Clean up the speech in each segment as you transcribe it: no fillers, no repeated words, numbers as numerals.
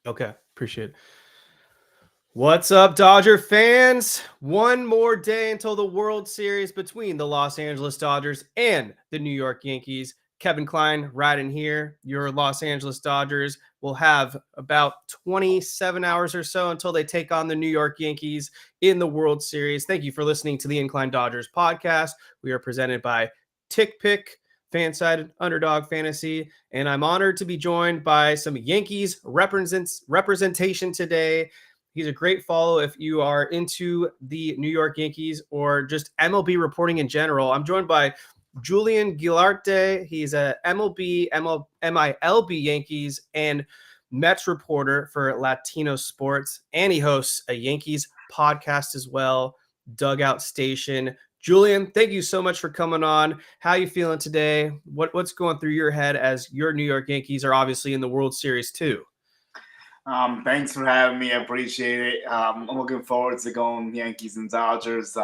Okay, appreciate it. What's up, Dodger fans? One more day until the World Series between the Los Angeles Dodgers and the New York Yankees. Kevin Klein riding here. Your Los Angeles Dodgers will have about 27 hours or so until they take on the New York Yankees in the World Series. Thank you for listening to the Incline Dodgers podcast. We are presented by TickPick, FanSided, Underdog Fantasy, and I'm honored to be joined by some Yankees representation today. He's a great follow if you are into the New York Yankees or just MLB reporting in general. I'm joined by Julian Guilarte. He's a MILB Yankees and Mets reporter for Latino Sports, and he hosts a Yankees podcast as well, Dugout Station. Julian, thank you so much for coming on. How are you feeling today? What's going through your head as your New York Yankees are obviously in the World Series too? Thanks for having me. I appreciate it. I'm looking forward to going Yankees and Dodgers.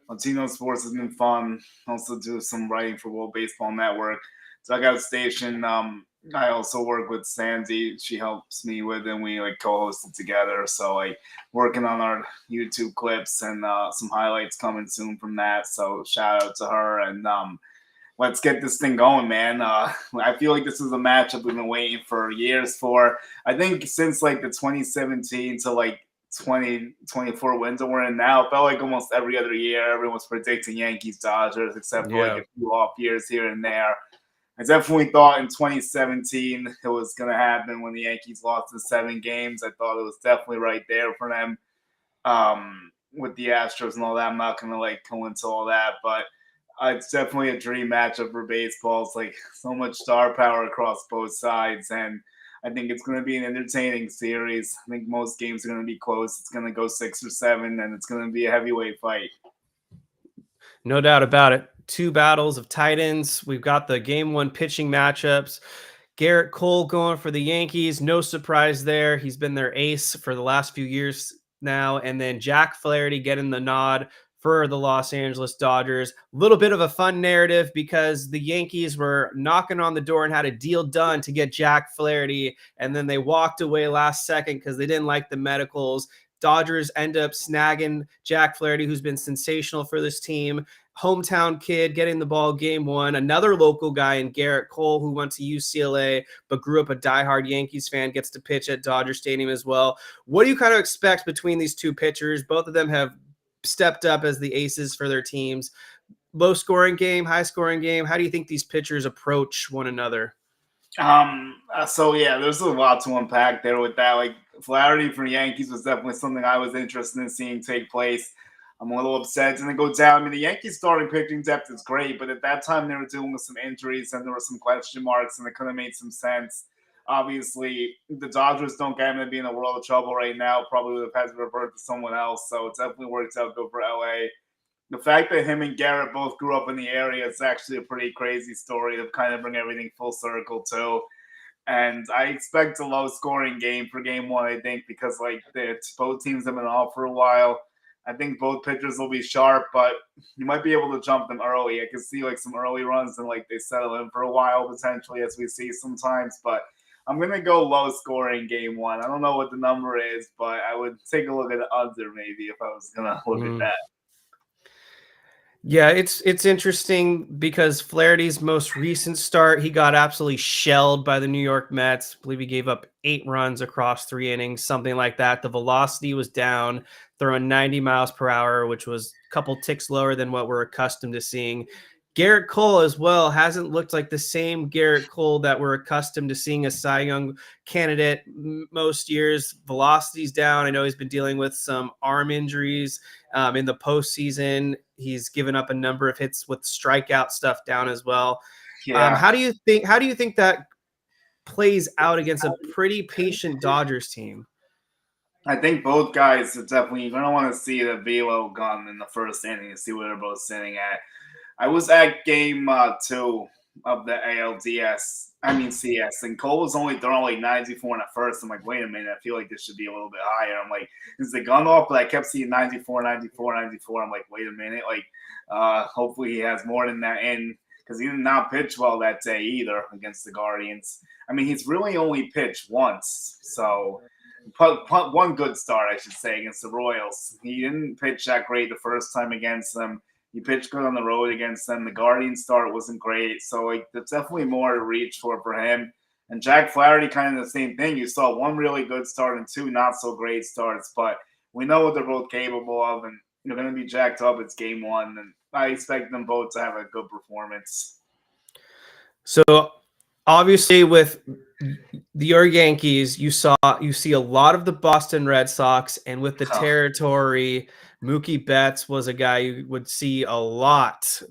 Latino sports has been fun. Also do some writing for World Baseball Network. Dugout Station. I also work with Sandy. She helps me with, and we co-host it together. So working on our YouTube clips and some highlights coming soon from that. So shout out to her and let's get this thing going, man. I feel like this is a matchup we've been waiting for years for. I think since the 2017 to 2024 window we're in now, it felt like almost every other year everyone was predicting Yankees Dodgers, except for a few off years here and there. I definitely thought in 2017 it was going to happen when the Yankees lost in 7 games. I thought it was definitely right there for them with the Astros and all that. I'm not going to go into all that, but it's definitely a dream matchup for baseball. It's so much star power across both sides, and I think it's going to be an entertaining series. I think most games are going to be close. It's going to go 6 or 7, and it's going to be a heavyweight fight. No doubt about it. 2 battles of Titans. We've got the game 1 pitching matchups. Garrett Cole going for the Yankees. No surprise there. He's been their ace for the last few years now. And then Jack Flaherty getting the nod for the Los Angeles Dodgers. A little bit of a fun narrative because the Yankees were knocking on the door and had a deal done to get Jack Flaherty, and then they walked away last second because they didn't like the medicals. Dodgers end up snagging Jack Flaherty, who's been sensational for this team. Hometown kid getting the ball game 1. Another local guy in Garrett Cole, who went to UCLA but grew up a diehard Yankees fan, gets to pitch at Dodger Stadium as well. What do you kind of expect between these 2 pitchers? Both of them have stepped up as the aces for their teams. Low scoring game, high scoring game. How do you think these pitchers approach one another? So yeah, there's a lot to unpack there with that. Flaherty for Yankees was definitely something I was interested in seeing take place. I'm a little upset it didn't go down. I mean, the Yankees starting pitching depth is great, but at that time they were dealing with some injuries and there were some question marks, and it could have made some sense. Obviously, the Dodgers don't get him to be in a world of trouble right now. Probably would have had to revert to someone else. So it definitely worked out good for LA. The fact that him and Garrett both grew up in the area is actually a pretty crazy story to kind of bring everything full circle too. And I expect a low-scoring game for Game 1, I think, because both teams have been off for a while. I think both pitchers will be sharp, but you might be able to jump them early. I can see some early runs and they settle in for a while potentially, as we see sometimes. But I'm gonna go low-scoring Game 1. I don't know what the number is, but I would take a look at the under maybe if I was gonna look at that. Yeah, it's interesting because Flaherty's most recent start, he got absolutely shelled by the New York Mets. I believe he gave up 8 runs across 3 innings, something like that. The velocity was down, throwing 90 miles per hour, which was a couple ticks lower than what we're accustomed to seeing. Garrett Cole as well hasn't looked like the same Garrett Cole that we're accustomed to seeing a Cy Young candidate most years. Velocity's down. I know he's been dealing with some arm injuries in the postseason. He's given up a number of hits with strikeout stuff down as well. Yeah. How do you think that plays out against a pretty patient Dodgers team? I think both guys are definitely, you're going to want to see the velo gun in the first inning and see where they're both sitting at. I was at game 2 of the CS, and Cole was only throwing 94 in the first. I'm like, wait a minute, I feel like this should be a little bit higher. I'm like, is the gun off? But I kept seeing 94, 94, 94. I'm like, wait a minute, hopefully he has more than that in, because he did not pitch well that day either against the Guardians. I mean, he's really only pitched once, so one good start, I should say, against the Royals. He didn't pitch that great the first time against them. He pitched good on the road against them. The Guardian start wasn't great, so like there's definitely more to reach for him. And Jack Flaherty, kind of the same thing. You saw one really good start and two not so great starts, but we know what they're both capable of, and they're going to be jacked up. It's game one, and I expect them both to have a good performance. So obviously with your Yankees, you see a lot of the Boston Red Sox, and with the territory, Mookie Betts was a guy you would see a lot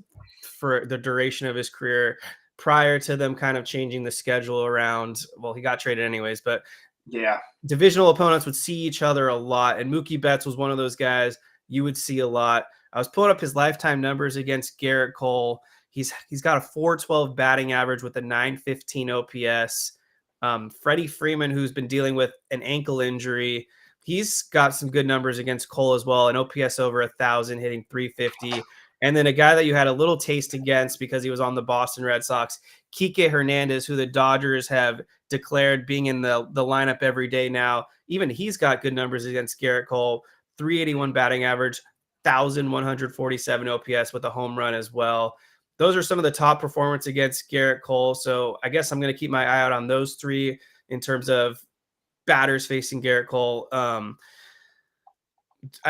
for the duration of his career prior to them kind of changing the schedule around. Well, he got traded anyways, but yeah, divisional opponents would see each other a lot, and Mookie Betts was one of those guys you would see a lot. I was pulling up his lifetime numbers against Garrett Cole. He's got a 412 batting average with a 915 OPS. Freddie Freeman, who's been dealing with an ankle injury, he's got some good numbers against Cole as well. An OPS over 1,000, hitting 350. And then a guy that you had a little taste against because he was on the Boston Red Sox, Kike Hernandez, who the Dodgers have declared being in the lineup every day now. Even he's got good numbers against Garrett Cole, 381 batting average, 1,147 OPS with a home run as well. Those are some of the top performance against Garrett Cole. So I guess I'm going to keep my eye out on those three in terms of batters facing Garrett Cole. I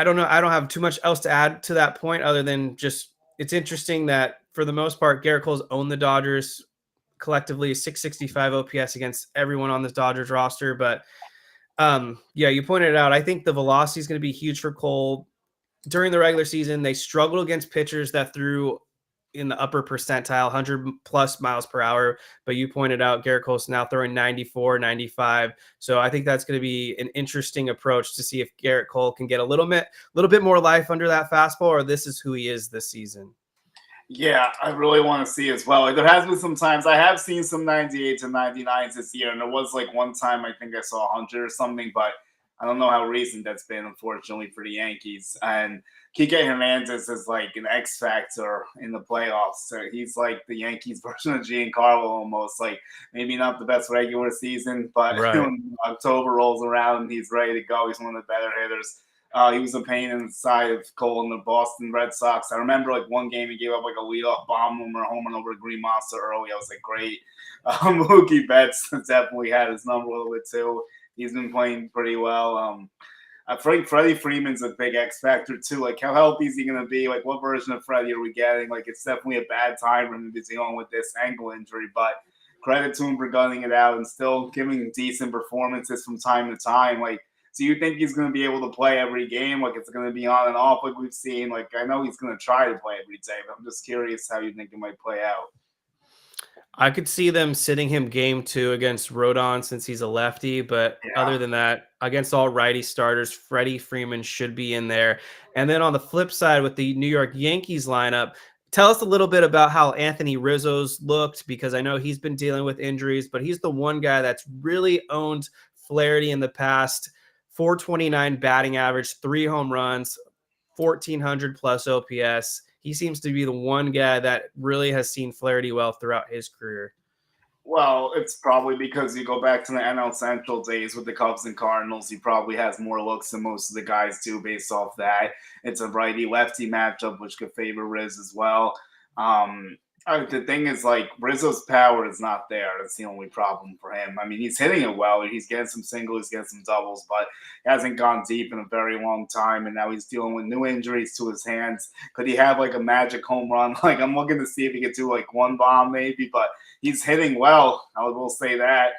don't know. I don't have too much else to add to that point other than just it's interesting that for the most part, Garrett Cole's owned the Dodgers collectively, 665 OPS against everyone on this Dodgers roster. But yeah, you pointed it out. I think the velocity is going to be huge for Cole. During the regular season, they struggled against pitchers that threw in the upper percentile, 100 plus miles per hour. But you pointed out Garrett Cole's now throwing 94, 95. So I think that's going to be an interesting approach to see if Garrett Cole can get a little bit more life under that fastball, or this is who he is this season. Yeah, I really want to see as well. Like, there has been some times I have seen some 98 to 99s this year, and there was like one time I think I saw 100 or something, but I don't know how recent that's been, unfortunately, for the Yankees. And Kike Hernandez is like an X factor in the playoffs. So he's like the Yankees version of Giancarlo almost. Like maybe not the best regular season, but right. When October rolls around, he's ready to go. He's one of the better hitters. He was a pain in the side of Cole in the Boston Red Sox. I remember like one game he gave up like a leadoff bomb or home run over Green Monster early. I was like, great. Mookie Betts definitely had his number a little bit too. He's been playing pretty well. I think Freddie Freeman's a big X factor too. Like, how healthy is he going to be? Like, what version of Freddie are we getting? Like, it's definitely a bad time for him to be dealing with this ankle injury, but credit to him for gunning it out and still giving decent performances from time to time. Like, do you think he's going to be able to play every game? Like, it's going to be on and off like we've seen? Like, I know he's going to try to play every day, but I'm just curious how you think it might play out. I could see them sitting him game 2 against Rodon since he's a lefty. But other than that, against all righty starters, Freddie Freeman should be in there. And then on the flip side with the New York Yankees lineup, tell us a little bit about how Anthony Rizzo's looked, because I know he's been dealing with injuries, but he's the one guy that's really owned Flaherty in the past. 429 batting average, 3 home runs, 1,400 plus OPS. He seems to be the one guy that really has seen Flaherty well throughout his career. Well, it's probably because you go back to the NL Central days with the Cubs and Cardinals. He probably has more looks than most of the guys do based off that. It's a righty-lefty matchup, which could favor Riz as well. The thing is, like, Rizzo's power is not there. That's the only problem for him. I mean, he's hitting it well. He's getting some singles, he's getting some doubles, but he hasn't gone deep in a very long time, and now he's dealing with new injuries to his hands. Could he have, like, a magic home run? Like, I'm looking to see if he could do, like, one bomb maybe, but he's hitting well. I will say that.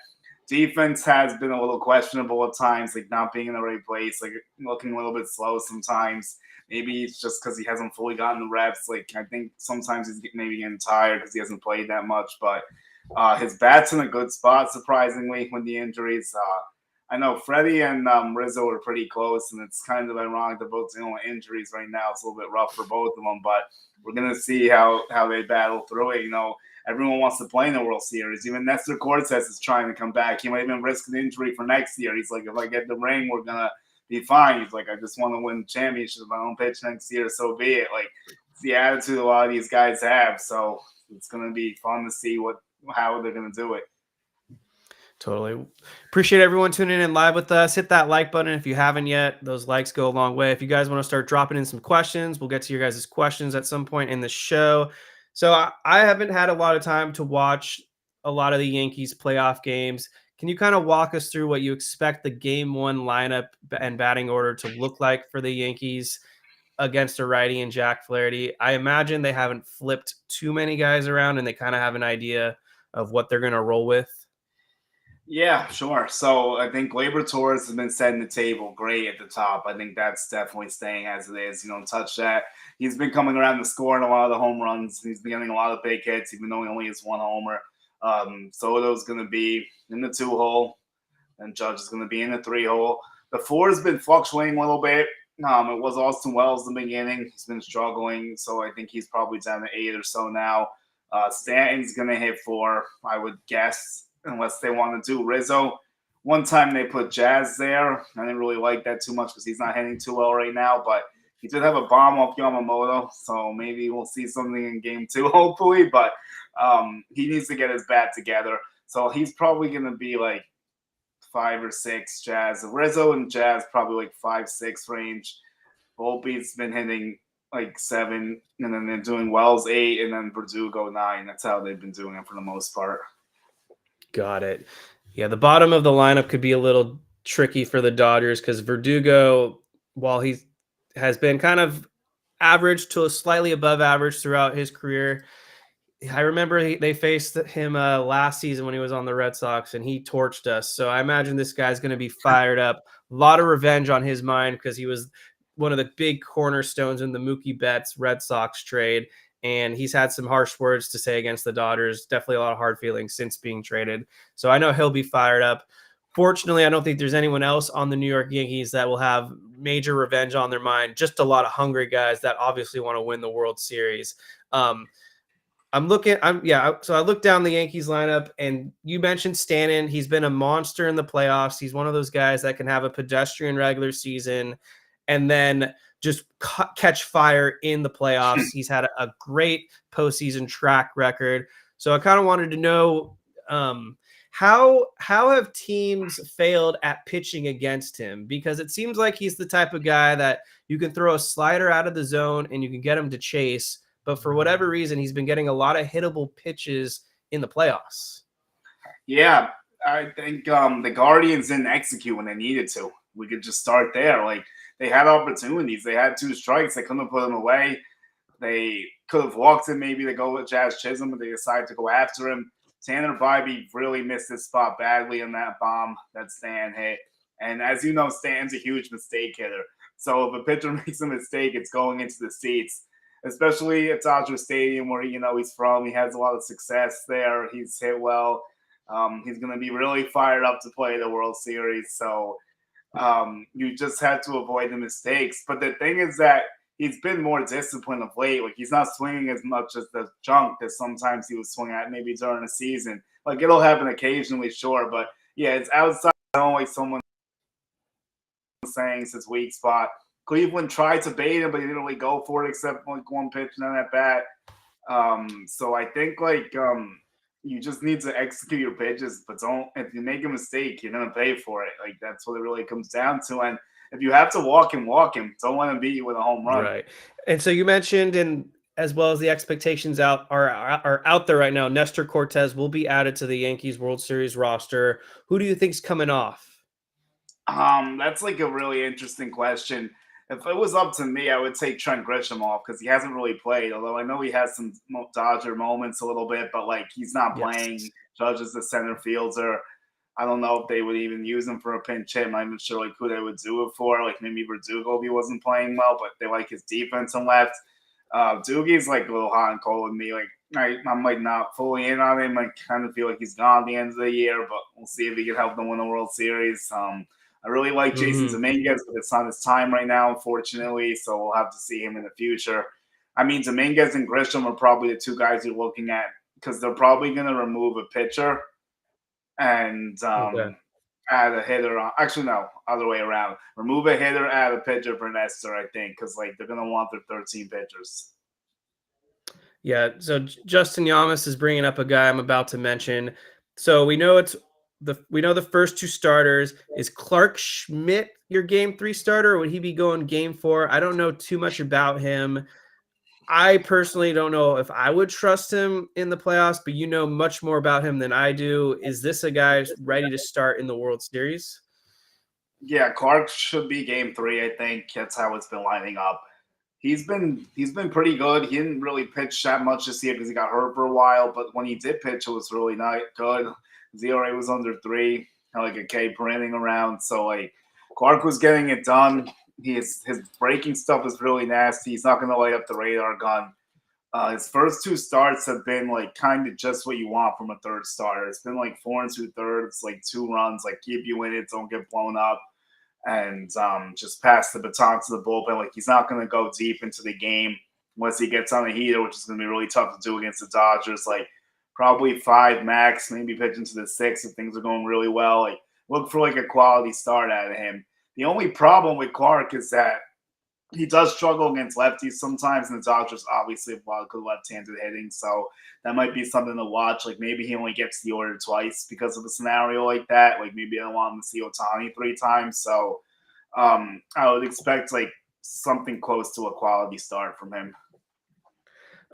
Defense has been a little questionable at times, like not being in the right place, like looking a little bit slow sometimes. Maybe it's just because he hasn't fully gotten the reps. Like, I think sometimes he's maybe getting tired because he hasn't played that much. But his bat's in a good spot, surprisingly, with the injuries. I know Freddie and Rizzo are pretty close, and it's kind of ironic they're both dealing with injuries right now. It's a little bit rough for both of them, but we're going to see how they battle through it. You know, everyone wants to play in the World Series. Even Nestor Cortez is trying to come back. He might even risk an injury for next year. He's like, if I get the ring, we're going to be fine. He's like, I just want to win the championship. If I don't pitch next year, so be it. Like, it's the attitude a lot of these guys have. So it's going to be fun to see how they're going to do it. Totally. Appreciate everyone tuning in live with us. Hit that like button if you haven't yet. Those likes go a long way. If you guys want to start dropping in some questions, we'll get to your guys' questions at some point in the show. So I haven't had a lot of time to watch a lot of the Yankees playoff games. Can you kind of walk us through what you expect the game one lineup and batting order to look like for the Yankees against a righty and Jack Flaherty? I imagine they haven't flipped too many guys around and they kind of have an idea of what they're going to roll with. Yeah, sure. So I think Labor Torres has been setting the table great at the top. I think that's definitely staying as it is. You don't touch that. He's been coming around the scoring a lot of the home runs. He's been getting a lot of big hits, even though he only has one homer. Soto's going to be in the 2 hole, and Judge is going to be in the 3 hole. The 4 has been fluctuating a little bit. It was Austin Wells in the beginning. He's been struggling, so I think he's probably down to 8 or so now. Stanton's going to hit 4, I would guess, unless they want to do Rizzo. One time they put Jazz there. I didn't really like that too much because he's not hitting too well right now, but he did have a bomb off Yamamoto, so maybe we'll see something in game 2, hopefully, but he needs to get his bat together. So he's probably going to be like 5 or 6 Jazz. Rizzo and Jazz probably like 5-6 range. Volpe's been hitting like 7, and then they're doing Wells 8, and then Verdugo 9. That's how they've been doing it for the most part. Got it. Yeah, the bottom of the lineup could be a little tricky for the Dodgers because Verdugo, while he has been kind of average to a slightly above average throughout his career, I remember they faced him last season when he was on the Red Sox, and he torched us. So I imagine this guy's going to be fired up. A lot of revenge on his mind because he was one of the big cornerstones in the Mookie Betts Red Sox trade. And he's had some harsh words to say against the Dodgers. Definitely a lot of hard feelings since being traded. So I know he'll be fired up. Fortunately, I don't think there's anyone else on the New York Yankees that will have major revenge on their mind. Just a lot of hungry guys that obviously want to win the World Series. So I looked down the Yankees lineup, and you mentioned Stanton. He's been a monster in the playoffs. He's one of those guys that can have a pedestrian regular season and then just catch fire in the playoffs. He's had a great postseason track record. So I kind of wanted to know how have teams failed at pitching against him? Because it seems like he's the type of guy that you can throw a slider out of the zone and you can get him to chase. But for whatever reason, he's been getting a lot of hittable pitches in the playoffs. Yeah, I think the Guardians didn't execute when they needed to. We could just start there. Like, they had opportunities. They had 2 strikes. They couldn't have put them away. They could have walked him maybe to go with Jazz Chisholm, but they decided to go after him. Tanner Bybee really missed his spot badly in that bomb that Stan hit. And as you know, Stan's a huge mistake hitter. So if a pitcher makes a mistake, it's going into the seats, especially at Dodger Stadium where, he's from. He has a lot of success there. He's hit well. He's going to be really fired up to play the World Series. So you just have to avoid the mistakes. But the thing is that he's been more disciplined of late. Like, he's not swinging as much as the junk that sometimes he was swinging at maybe during the season. Like, it'll happen occasionally, sure. But, yeah, it's outside. Like someone saying it's his weak spot. Cleveland tried to bait him, but he didn't really go for it except like one pitch and then at bat. So I think you just need to execute your pitches, but if you make a mistake, you're gonna pay for it. Like, that's what it really comes down to. And if you have to walk him. Don't let him beat you with a home run. Right. And so you mentioned, and as well as the expectations are out there right now, Nestor Cortez will be added to the Yankees World Series roster. Who do you think's coming off? That's like a really interesting question. If it was up to me, I would take Trent Grisham off because he hasn't really played. Although I know he has some Dodger moments a little bit, but like, he's not playing. Yes. Judge is the center fielder. I don't know if they would even use him for a pinch hit. I'm not even sure like who they would do it for. Like, maybe Verdugo if he wasn't playing well, but they like his defense on left. Doogie's like a little hot and cold with me. Like, I'm like not fully in on him. I kind of feel like he's gone at the end of the year, but we'll see if he can help them win the World Series. I really like Jason Dominguez, but it's not his time right now, unfortunately. So we'll have to see him in the future. I mean, Dominguez and Grisham are probably the 2 guys you're looking at because they're probably going to remove a pitcher and add a hitter. Actually, no, other way around. Remove a hitter, add a pitcher for Nestor, I think, because like they're going to want their 13 pitchers. Yeah, so Justin Yamas is bringing up a guy I'm about to mention. So we know the first two starters. Is Clark Schmidt your game 3 starter, or would he be going game 4? I don't know too much about him. I personally don't know if I would trust him in the playoffs, but you know much more about him than I do. Is this a guy ready to start in the World Series? Yeah, Clark should be game 3. I think that's how it's been lining up. He's been pretty good. He didn't really pitch that much this year because he got hurt for a while. But when he did pitch, it was really not good. ZRA was under 3, had like a K per inning around. So like Clark was getting it done. His breaking stuff is really nasty. He's not going to light up the radar gun. His first 2 starts have been like kind of just what you want from a third starter. It's been like 4 2/3, like 2 runs, like keep you in it, don't get blown up, and just pass the baton to the bullpen. Like he's not going to go deep into the game unless he gets on a heater, which is going to be really tough to do against the Dodgers. Like probably 5 max, maybe pitch into the 6 if things are going really well. Like look for like a quality start out of him. The only problem with Clark is that he does struggle against lefties sometimes, and the Dodgers obviously have a lot of good left-handed hitting, so that might be something to watch. Like maybe he only gets the order twice because of a scenario like that. Like maybe I don't want him to see Otani 3 times, so I would expect like something close to a quality start from him.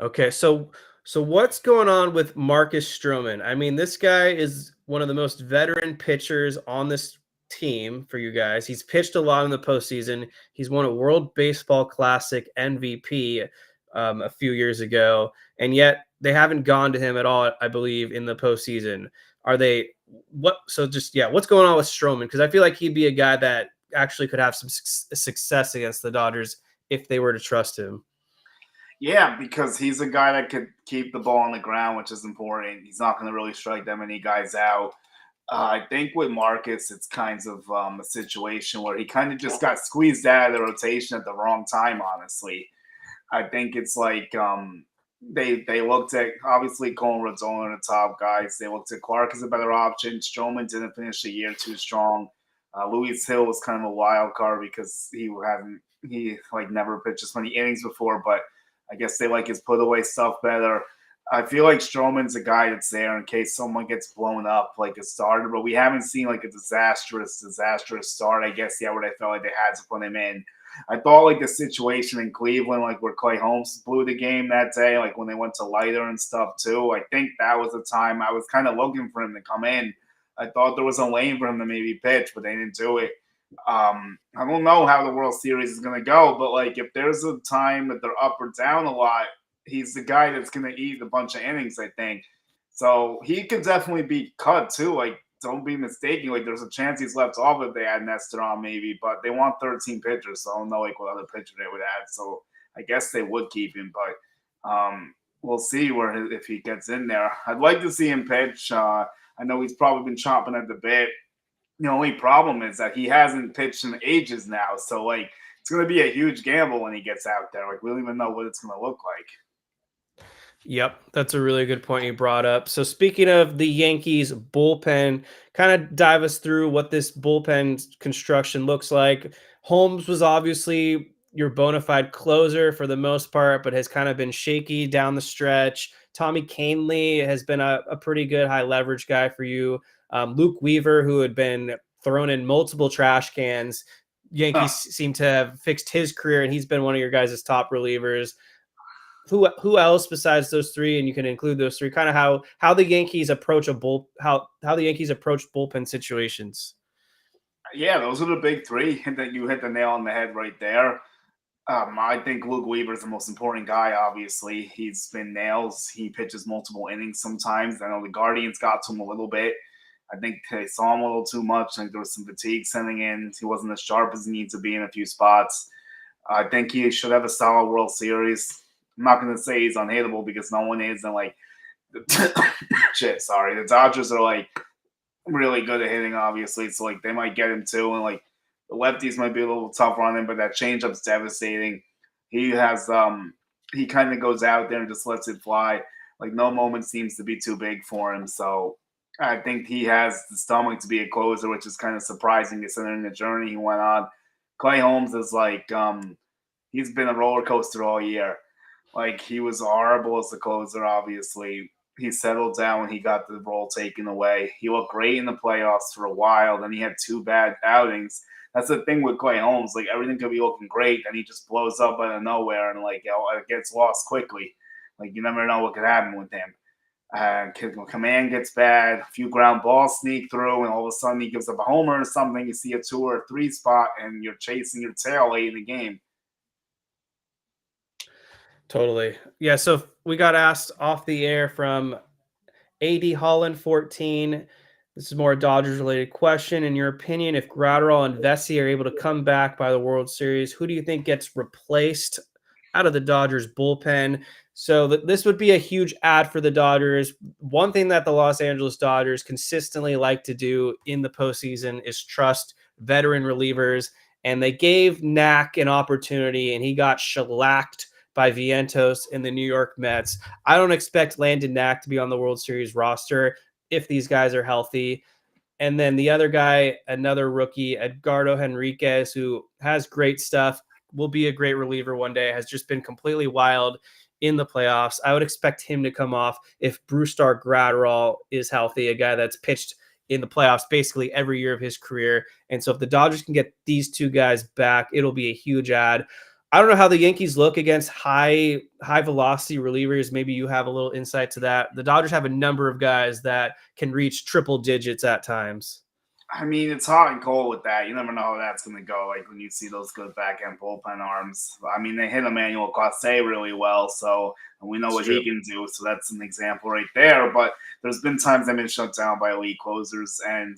Okay, so what's going on with Marcus Stroman? I mean, this guy is one of the most veteran pitchers on this team for you guys. He's pitched a lot in the postseason. He's won a World Baseball Classic MVP a few years ago, and yet they haven't gone to him at all, I believe, in the postseason. Are they what? So just yeah, what's going on with Stroman? Because I feel like he'd be a guy that actually could have some success against the Dodgers if they were to trust him. Yeah, because he's a guy that could keep the ball on the ground, which is important. He's not going to really strike that many guys out. I think with Marcus, it's kind of a situation where he kind of just got squeezed out of the rotation at the wrong time. Honestly, I think it's like they looked at obviously Cole and Rodon are the top guys. They looked at Clark as a better option. Stroman didn't finish the year too strong. Luis Hill was kind of a wild card because he like never pitched as many innings before, but I guess they like his put away stuff better. I feel like Stroman's a guy that's there in case someone gets blown up like a starter, but we haven't seen like a disastrous start, I guess, yet where I felt like they had to put him in. I thought like the situation in Cleveland, like where Clay Holmes blew the game that day, like when they went to lighter and stuff too. I think that was the time I was kind of looking for him to come in. I thought there was a lane for him to maybe pitch, but they didn't do it. I don't know how the World Series is going to go, but like if there's a time that they're up or down a lot, he's the guy that's going to eat a bunch of innings, I think. So he could definitely be cut too. Like, don't be mistaken. Like, there's a chance he's left off if they add Nestor on, maybe, but they want 13 pitchers, so I don't know like what other pitcher they would add. So I guess they would keep him, but we'll see if he gets in there. I'd like to see him pitch. I know he's probably been chomping at the bit. The only problem is that he hasn't pitched in ages now, so like it's going to be a huge gamble when he gets out there. Like we don't even know what it's going to look like. Yep, that's a really good point you brought up. So speaking of the Yankees bullpen, kind of dive us through what this bullpen construction looks like. Holmes was obviously your bona fide closer for the most part, but has kind of been shaky down the stretch. Tommy Canley has been a pretty good high leverage guy for you. Luke Weaver, who had been thrown in multiple trash cans. Yankees seem to have fixed his career, and he's been one of your guys' top relievers. Who else besides those 3, and you can include those 3, kind of how the Yankees approach how the Yankees approach bullpen situations. Yeah, those are the big 3, and then you hit the nail on the head right there. I think Luke Weaver is the most important guy. Obviously, he's been nails. He pitches multiple innings sometimes. I know the Guardians got to him a little bit. I think they saw him a little too much. I think there was some fatigue setting in. He wasn't as sharp as he needs to be in a few spots. I think he should have a solid World Series. I'm not going to say he's unhittable because no one is. And like, the Dodgers are like really good at hitting, obviously. So like they might get him too. And like the lefties might be a little tougher on him, but that changeup's devastating. He has he kind of goes out there and just lets it fly. Like no moment seems to be too big for him. So I think he has the stomach to be a closer, which is kind of surprising considering the journey he went on. Clay Holmes is like he's been a roller coaster all year. Like, he was horrible as the closer, obviously. He settled down when he got the role taken away. He looked great in the playoffs for a while. Then he had 2 bad outings. That's the thing with Clay Holmes. Like, everything could be looking great, and he just blows up out of nowhere and, like, it gets lost quickly. Like, you never know what could happen with him. Command gets bad, a few ground balls sneak through, and all of a sudden he gives up a homer or something. You see a 2 or 3 spot, and you're chasing your tail late in the game. Totally. Yeah. So we got asked off the air from AD Holland 14. This is more a Dodgers related question. In your opinion, if Gratterall and Vesey are able to come back by the World Series, who do you think gets replaced out of the Dodgers bullpen? So this would be a huge add for the Dodgers. One thing that the Los Angeles Dodgers consistently like to do in the postseason is trust veteran relievers. And they gave Knack an opportunity, and he got shellacked by Vientos in the New York Mets. I don't expect Landon Knack to be on the World Series roster if these guys are healthy. And then the other guy, another rookie, Edgardo Henriquez, who has great stuff, will be a great reliever one day, has just been completely wild in the playoffs. I would expect him to come off if Brusdar Graterol is healthy, a guy that's pitched in the playoffs basically every year of his career. And so if the Dodgers can get these 2 guys back, it'll be a huge add. I don't know how the Yankees look against high velocity relievers. Maybe you have a little insight to that. The Dodgers have a number of guys that can reach triple digits at times. I mean, it's hot and cold with that. You never know how that's going to go. Like, when you see those good backhand bullpen arms. I mean, they hit Emmanuel Clase really well, so we know It's what true. he can do. So that's an example right there. But there's been times I've been shut down by elite closers, and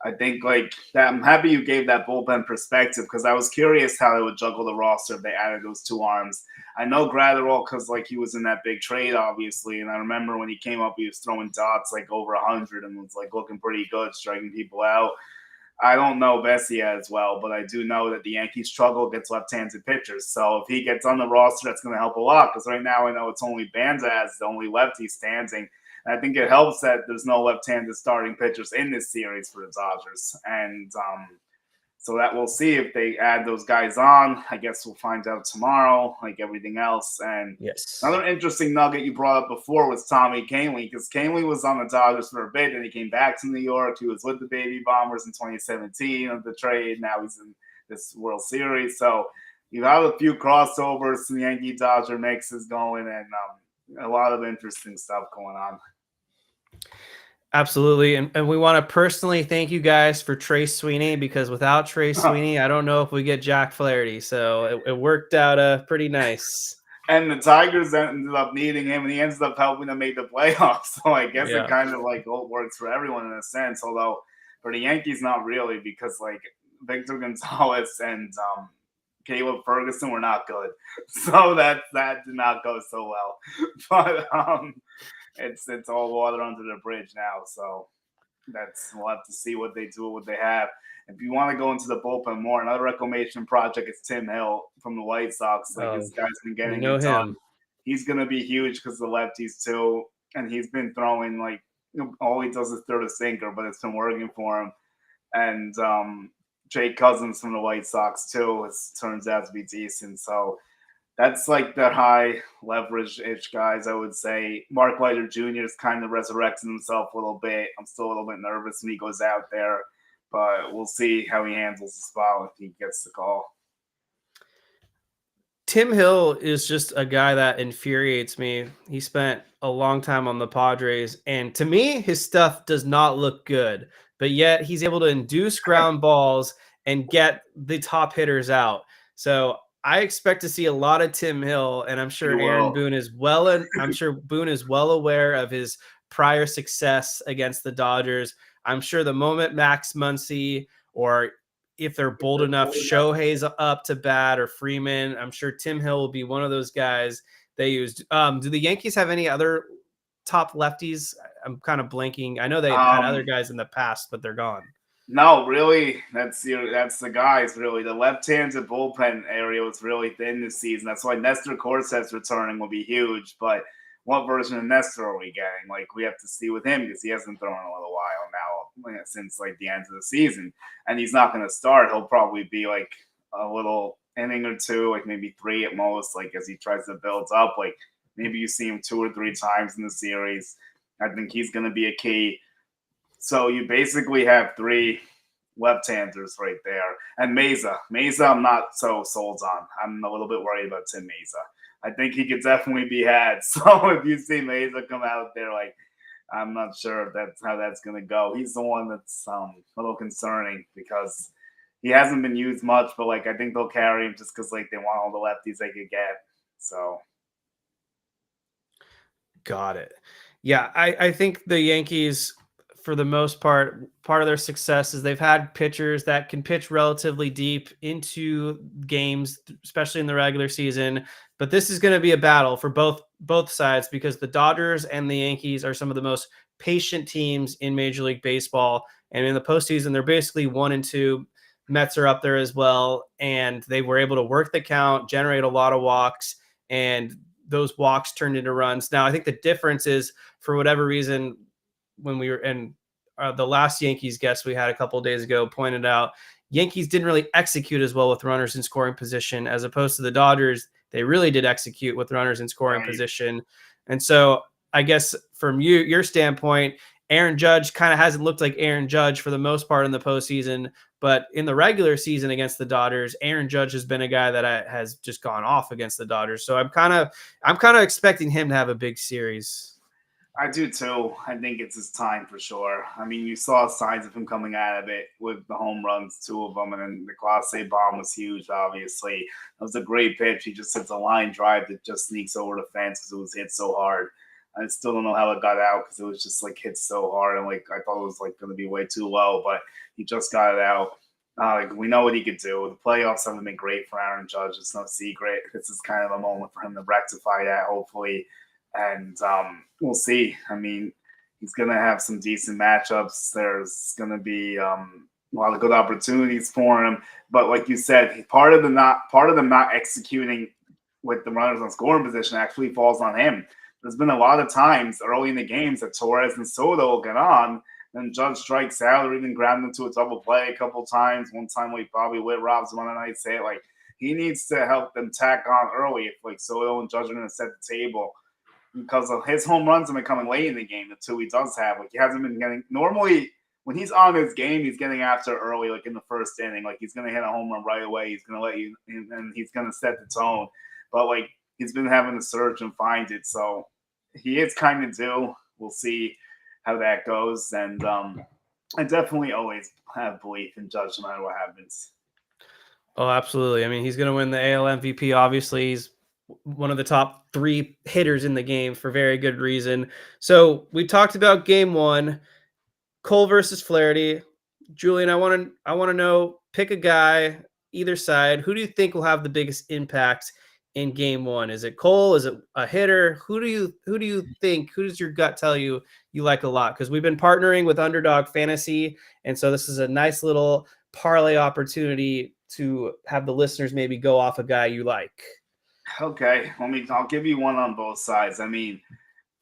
I think like that. I'm happy you gave that bullpen perspective because I was curious how they would juggle the roster if they added those 2 arms. I know Gratterall because like he was in that big trade, obviously, and I remember when he came up, he was throwing dots like over 100 and was like looking pretty good, striking people out. I don't know Bessie as well, but I do know that the Yankees struggle against left-handed pitchers. So if he gets on the roster, that's going to help a lot because right now I know it's only Banza as the only lefty standing. And I think it helps that there's no left-handed starting pitchers in this series for the Dodgers. And so that we'll see if they add those guys on. I guess we'll find out tomorrow, like everything else. And Yes. another interesting nugget you brought up before was Tommy Kahnle, because Kahnle was on the Dodgers for a bit, and he came back to New York. He was with the Baby Bombers in 2017 of the trade. Now he's in this World Series. So you have a few crossovers in the Yankee-Dodger mixes going, and a lot of interesting stuff going on. Absolutely. And we want to personally thank you guys for Trace Sweeney, because without Trace Sweeney, I don't know if we get Jack Flaherty. So it worked out pretty nice. And the Tigers ended up needing him, and he ends up helping them make the playoffs. So I guess it Yeah. kind of like works for everyone in a sense. Although for the Yankees, not really, because like Victor Gonzalez and Caleb Ferguson were not good. So that did not go so well. But it's all water under the bridge now. So we'll have to see what they do, what they have. If you want to go into the bullpen more, another reclamation project is Tim Hill from the White Sox. Like, this guy's been We getting know it done. him. He's gonna be huge because the lefties too, and he's been throwing like all he does is throw the sinker, but it's been working for him. And Jake Cousins from the White Sox too turns out to be decent. So that's like the high leverage ish guys, I would say. Mark Leiter Jr. is kind of resurrecting himself a little bit. I'm still a little bit nervous when he goes out there, but we'll see how he handles the spot if he gets the call. Tim Hill is just a guy that infuriates me. He spent a long time on the Padres, and to me, his stuff does not look good, but yet he's able to induce ground balls and get the top hitters out. So I expect to see a lot of Tim Hill, and I'm sure You Aaron will. Boone is well, and I'm sure Boone is well aware of his prior success against the Dodgers. I'm sure the moment Max Muncy, or if they're bold enough, Shohei's up to bat, or Freeman, I'm sure Tim Hill will be one of those guys they used. Do the Yankees have any other top lefties? I'm kind of blanking. I know they've had other Um, guys in the past, but they're gone. no, really, that's the guys. Really, the left-handed bullpen area was really thin this season. That's why Nestor Cortez returning will be huge. But what version of Nestor are we getting? Like, we have to see with him because he hasn't thrown in a little while now, since like the end of the season, and he's not going to start. He'll probably be like a little inning or two, like maybe three at most, like as he tries to build up. Like maybe you see him 2 or 3 times in the series. I think he's going to be a key. So you basically have three left-handers right there. And Mesa, I'm not so sold on. I'm a little bit worried about Tim Mesa. I think he could definitely be had. So if you see Mesa come out there, like I'm not sure if that's how that's going to go. He's the one that's a little concerning because he hasn't been used much, but like I think they'll carry him just because like they want all the lefties they could get. So Got it. Yeah, I think the Yankees, for the most part of their success is they've had pitchers that can pitch relatively deep into games, especially in the regular season. But this is going to be a battle for both sides because the Dodgers and the Yankees are some of the most patient teams in Major League Baseball. And in the postseason, they're basically 1-2. Mets are up there as well, and they were able to work the count, generate a lot of walks, and those walks turned into runs. Now, I think the difference is, for whatever reason, when we were in the last Yankees guest we had a couple of days ago pointed out, Yankees didn't really execute as well with runners in scoring position as opposed to the Dodgers. They really did execute with runners in scoring position. And so I guess from your standpoint, Aaron Judge kind of hasn't looked like Aaron Judge for the most part in the postseason. But in the regular season against the Dodgers, Aaron Judge has been a guy that has just gone off against the Dodgers. So I'm kind of expecting him to have a big series. I do too. I think it's his time for sure. I mean, you saw signs of him coming out of it with the home runs, 2 of them, and then the Class A bomb was huge, obviously. It was a great pitch. He just hits a line drive that just sneaks over the fence because it was hit so hard. I still don't know how it got out because it was just like hit so hard. And like I thought it was like going to be way too low, but he just got it out. Like we know what he could do. The playoffs haven't been great for Aaron Judge. It's no secret. This is kind of a moment for him to rectify that, hopefully. And we'll see. I mean, he's going to have some decent matchups. There's going to be a lot of good opportunities for him. But like you said, part of them not executing with the runners on scoring position actually falls on him. There's been a lot of times early in the games that Torres and Soto will get on, then Judge strikes out or even grab them to a double play a couple times. One time, like Bobby Witt robs him on a night hit. Like he needs to help them tack on early if like Soto and Judge are going to set the table because of his home runs have been coming late in the game. The two he does have, like he hasn't been getting. Normally, when he's on his game, he's getting after early, like in the first inning. Like he's going to hit a home run right away. He's going to let you, and he's going to set the tone. But like he's been having to search and find it. So he is kind of due. We'll see how that goes. And I definitely always have belief in Judge no matter what happens. Oh, absolutely. I mean, he's going to win the AL MVP. Obviously, he's one of the top 3 hitters in the game for very good reason. So we talked about game 1, Cole versus Flaherty. Julian, I want to know, pick a guy either side. Who do you think will have the biggest impact in game 1? Is it Cole? Is it a hitter? Who do you think? Who does your gut tell you like a lot? Because we've been partnering with Underdog Fantasy, and so this is a nice little parlay opportunity to have the listeners maybe go off a guy you like. Okay, I'll give you one on both sides. I mean,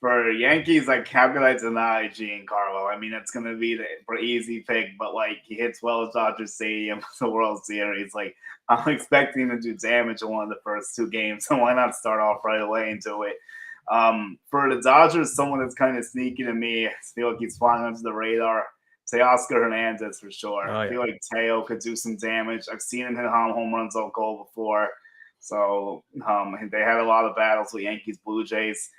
for Yankees, like how could I deny Giancarlo? I mean, it's gonna be the easy pick, but like he hits well at Dodger Stadium, the World Series. Like I'm expecting him to do damage in one of the first 2 games, so why not start off right away into it? For the Dodgers, someone that's kind of sneaky to me, I feel like he's flying under the radar. Teoscar Hernandez for sure. Oh, yeah. I feel like Teo could do some damage. I've seen him hit home runs on goal before. So they had a lot of battles with Yankees, Blue Jays.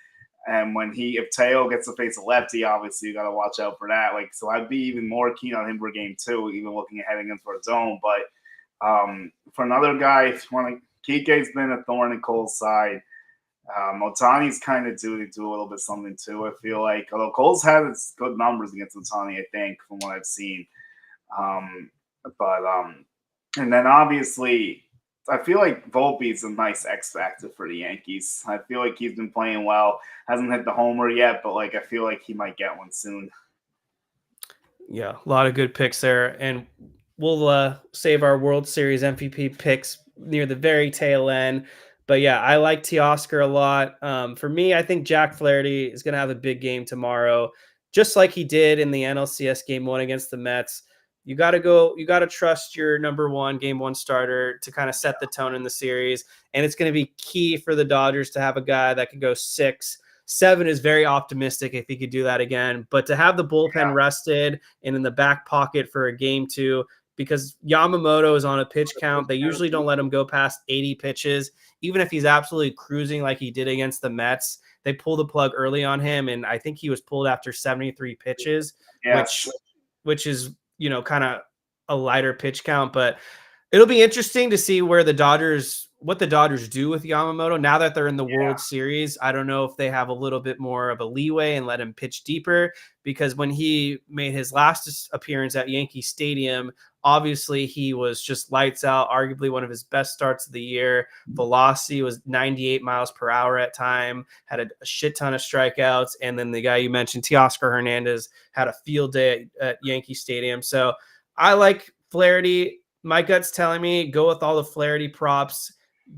And if Teo gets to face a lefty, obviously you got to watch out for that. Like, so I'd be even more keen on him for game 2, even looking ahead against for a zone. But for another guy, if you want to, Kike's been a thorn in Cole's side. Ohtani's kind of due to do a little bit something too. I feel like, although Cole's had its good numbers against Ohtani, I think from what I've seen. And then obviously, I feel like Volpe's a nice X factor for the Yankees. I feel like he's been playing well. Hasn't hit the homer yet, but like I feel like he might get one soon. Yeah, a lot of good picks there, and we'll save our World Series MVP picks near the very tail end. But yeah, I like Teoscar a lot. For me, I think Jack Flaherty is going to have a big game tomorrow, just like he did in the NLCS game 1 against the Mets. You got to trust your number one game one starter to kind of set the tone in the series. And it's going to be key for the Dodgers to have a guy that could go 6-7 is very optimistic if he could do that again. But to have the bullpen rested and in the back pocket for a game two, because Yamamoto is on a pitch count, they usually don't let him go past 80 pitches, even if he's absolutely cruising like he did against the Mets. They pull the plug early on him, and I think he was pulled after 73 pitches, which is, kind of a lighter pitch count. But it'll be interesting to see what the Dodgers do with Yamamoto now that they're in the World Series. I don't know if they have a little bit more of a leeway and let him pitch deeper, because when he made his last appearance at Yankee Stadium, obviously he was just lights out, arguably one of his best starts of the year. Velocity was 98 miles per hour at time, had a shit ton of strikeouts. And then the guy you mentioned, Teoscar Hernandez, had a field day at Yankee Stadium. So I like Flaherty. My gut's telling me go with all the Flaherty props,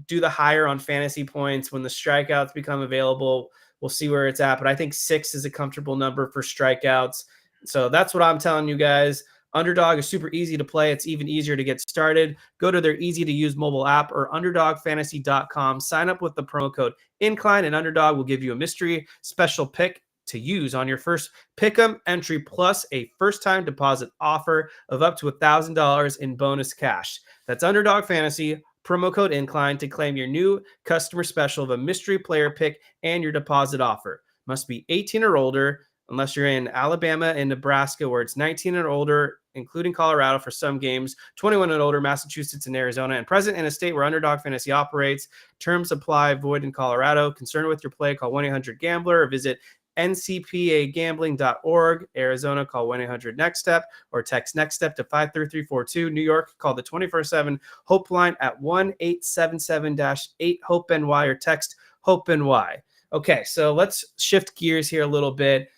do the higher on fantasy points. When the strikeouts become available, we'll see where it's at. But I think 6 is a comfortable number for strikeouts. So that's what I'm telling you guys. Underdog is super easy to play. It's even easier to get started. Go to their easy-to-use mobile app or underdogfantasy.com. Sign up with the promo code INCLINE, and Underdog will give you a mystery special pick to use on your first pick'em entry, plus a first-time deposit offer of up to $1,000 in bonus cash. That's Underdog Fantasy, promo code INCLINE, to claim your new customer special of a mystery player pick and your deposit offer. Must be 18 or older, unless you're in Alabama and Nebraska, where it's 19 and older, including Colorado for some games, 21 and older, Massachusetts and Arizona, and present in a state where Underdog Fantasy operates. Terms apply, void in Colorado. Concerned with your play, call 1-800-GAMBLER or visit ncpagambling.org. Arizona, call 1-800-NEXT-STEP or text NEXT STEP to 53342. New York, call the 24/7 HOPEline at 1-877-8-HOPENY or text HOPENY. Okay, so let's shift gears here a little bit.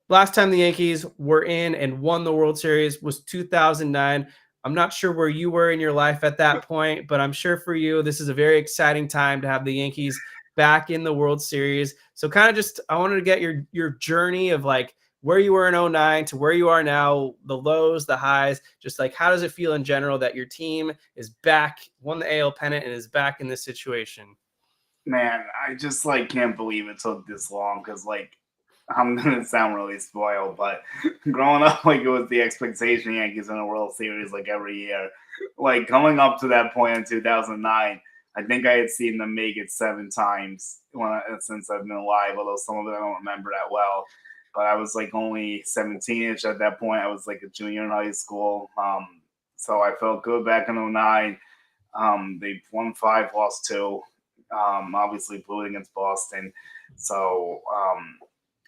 Last time the Yankees were in and won the World Series was 2009. I'm not sure where you were in your life at that point, but I'm sure for you, this is a very exciting time to have the Yankees back in the World Series. So kind of just, I wanted to get your journey of like where you were in 2009 to where you are now, the lows, the highs, just like how does it feel in general that your team is back, won the AL pennant, and is back in this situation? Man, I just can't believe it took this long, because I'm gonna sound really spoiled, but growing up, it was the expectation Yankees in a World Series every year. Coming up to that point in 2009, I think I had seen them make it 7 times since I've been alive, although some of it I don't remember that well. But I was only 17-ish at that point. I was a junior in high school. So I felt good back in 2009. They won 5, lost 2. Obviously blew it against Boston. So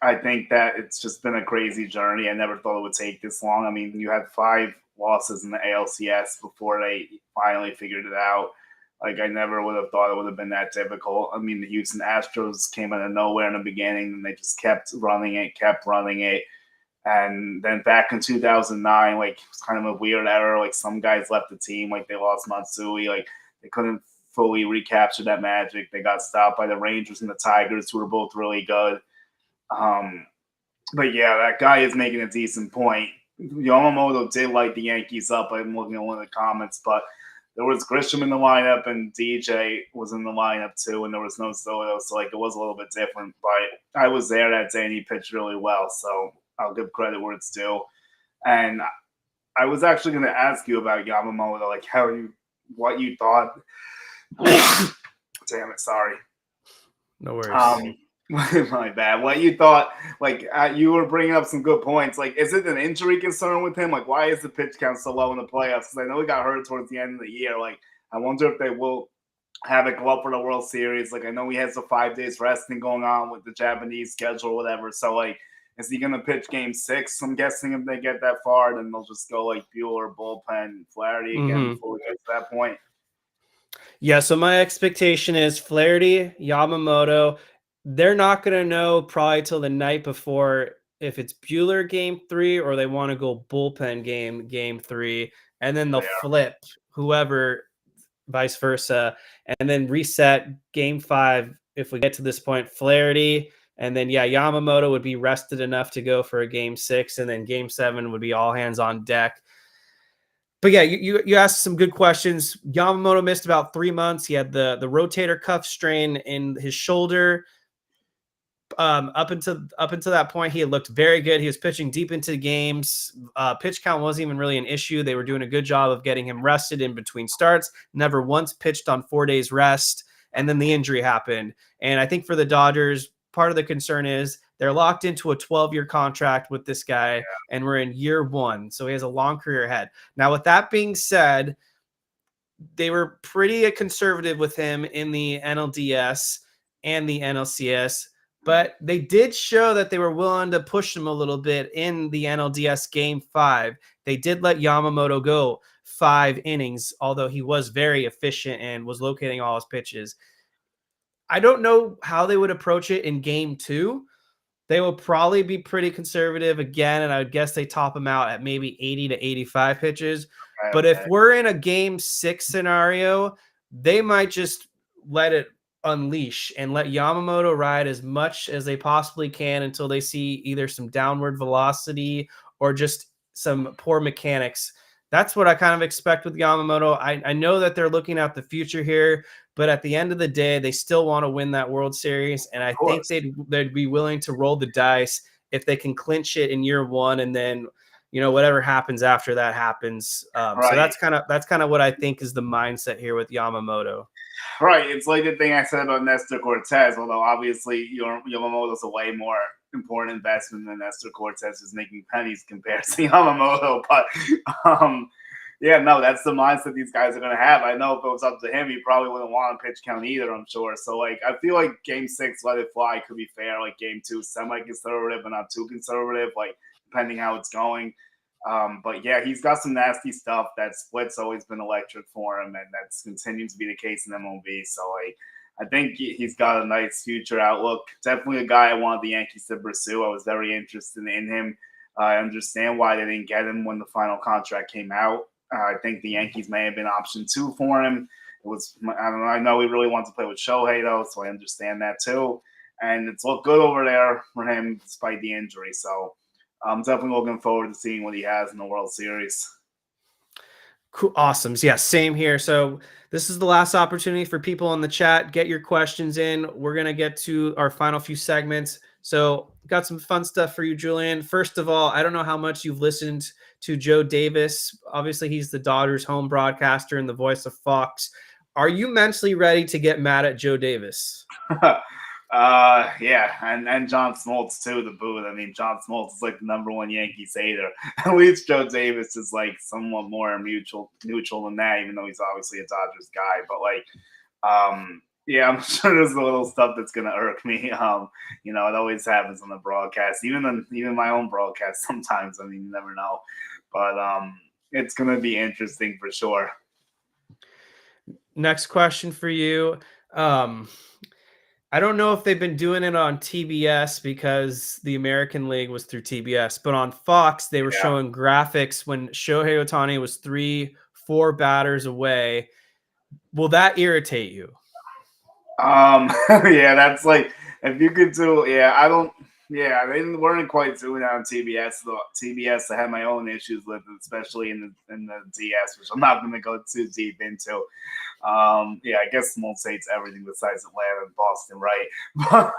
I think that it's just been a crazy journey. I never thought it would take this long. I mean, you had 5 losses in the ALCS before they finally figured it out. I never would have thought it would have been that difficult. I mean, the Houston Astros came out of nowhere in the beginning, and they just kept running it. And then back in 2009, it was kind of a weird era. Some guys left the team, they lost Matsui. They couldn't fully recapture that magic. They got stopped by the Rangers and the Tigers, who were both really good. But yeah, that guy is making a decent point. Yamamoto did light the Yankees up. I'm looking at one of the comments, but there was Grisham in the lineup, and DJ was in the lineup too, and there was no Soto, so it was a little bit different. But I was there that day, and he pitched really well, so I'll give credit where it's due. And I was actually going to ask you about Yamamoto, what you thought. Damn it, sorry. No worries. My bad. What you thought, you were bringing up some good points. Is it an injury concern with him? Why is the pitch count so low in the playoffs? Because I know he got hurt towards the end of the year. I wonder if they will have it go up for the World Series. I know he has the 5 days resting going on with the Japanese schedule or whatever. So, is he going to pitch game 6? I'm guessing if they get that far, then they'll just go Buehler, Bullpen, Flaherty again before we get to that point. Yeah, so my expectation is Flaherty, Yamamoto. They're not going to know probably till the night before if it's Buehler game 3 or they want to go bullpen game 3, and then they'll flip whoever, vice versa, and then reset game 5 if we get to this point, Flaherty, and then Yamamoto would be rested enough to go for a game 6, and then game 7 would be all hands on deck. But yeah, you asked some good questions. Yamamoto missed about 3 months. He had the rotator cuff strain in his shoulder. Up until that point, he had looked very good. He was pitching deep into the games. Pitch count wasn't even really an issue. They were doing a good job of getting him rested in between starts. Never once pitched on 4 days rest. And then the injury happened. And I think for the Dodgers, part of the concern is they're locked into a 12-year contract with this guy, and we're in year 1. So he has a long career ahead. Now, with that being said, they were pretty conservative with him in the NLDS and the NLCS, but they did show that they were willing to push him a little bit in the NLDS Game 5. They did let Yamamoto go 5 innings, although he was very efficient and was locating all his pitches. I don't know how they would approach it in Game 2. They will probably be pretty conservative again, and I would guess they top him out at maybe 80 to 85 pitches. But if we're in a Game 6 scenario, they might just let it unleash and let Yamamoto ride as much as they possibly can until they see either some downward velocity or just some poor mechanics. That's what I kind of expect with Yamamoto. I know that they're looking at the future here, but at the end of the day, they still want to win that World Series, and I think they'd be willing to roll the dice if they can clinch it in year 1, and then whatever happens after that happens. So that's kind of what I think is the mindset here with Yamamoto. Right, it's like the thing I said about Nestor Cortez. Although obviously Yamamoto's a way more important investment than Nestor Cortez, is making pennies compared to Yamamoto. But yeah, no, that's the mindset these guys are going to have. I know if it was up to him, he probably wouldn't want a pitch count either, I'm sure. So, like, I feel like Game 6, let it fly, could be fair. Like, Game 2, semi-conservative, but not too conservative, like, depending how it's going. But, yeah, he's got some nasty stuff. That split's always been electric for him, and that's continued to be the case in MLB. So, like, I think he's got a nice future outlook. Definitely a guy I wanted the Yankees to pursue. I was very interested in him. I understand why they didn't get him when the final contract came out. I think the Yankees may have been option 2 for him. It was, I don't know. I know he really wants to play with Shohei, though, so I understand that too. And it's looked good over there for him despite the injury. So I'm definitely looking forward to seeing what he has in the World Series. Cool. Awesome. Yeah, same here. So this is the last opportunity for people in the chat. Get your questions in. We're going to get to our final few segments. So got some fun stuff for you, Julian. First of all, I don't know how much you've listened to Joe Davis. Obviously, he's the Dodgers home broadcaster and the voice of Fox. Are you mentally ready to get mad at Joe Davis? Yeah, and John Smoltz too, the boot. I mean, John Smoltz is like the #1 Yankees hater. At least Joe Davis is like somewhat more neutral than that, even though he's obviously a Dodgers guy. But like, yeah, I'm sure there's a little stuff that's gonna irk me. It always happens on the broadcast, even my own broadcast sometimes. I mean, you never know. But it's gonna be interesting for sure. Next question for you. I don't know if they've been doing it on TBS because the American League was through TBS, but on Fox, they were showing graphics when Shohei Ohtani was 3-4 batters away. Will that irritate you? Yeah, that's like, if you could do, they weren't quite doing that on TBS. Though TBS, I had my own issues with it, especially in the DS, which I'm not going to go too deep into. I guess Smoltz hates everything besides Atlanta and Boston, right? But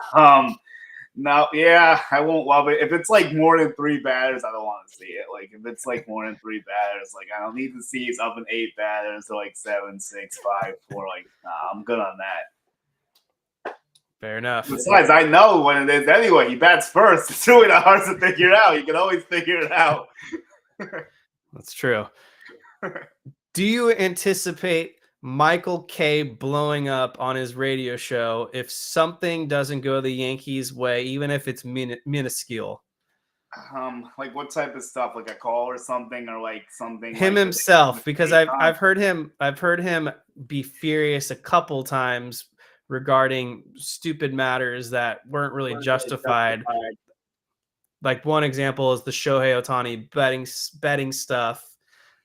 no, yeah, I won't love it. If it's like more than 3 batters, I don't want to see it. Like, if it's like more than 3 batters, like, I don't need to see he's up in 8 batters to like 7, 6, 5, 4. Like, I'm good on that. Fair enough. Besides, I know when it is anyway. He bats first. It's really not hard to figure out. You can always figure it out. That's true. Do you anticipate Michael K blowing up on his radio show if something doesn't go the Yankees' way, even if it's minuscule? Like what type of stuff? Like a call or something, or like something? Him like himself, because I've heard him be furious a couple times regarding stupid matters that weren't really justified. Like one example is the Shohei Ohtani betting stuff.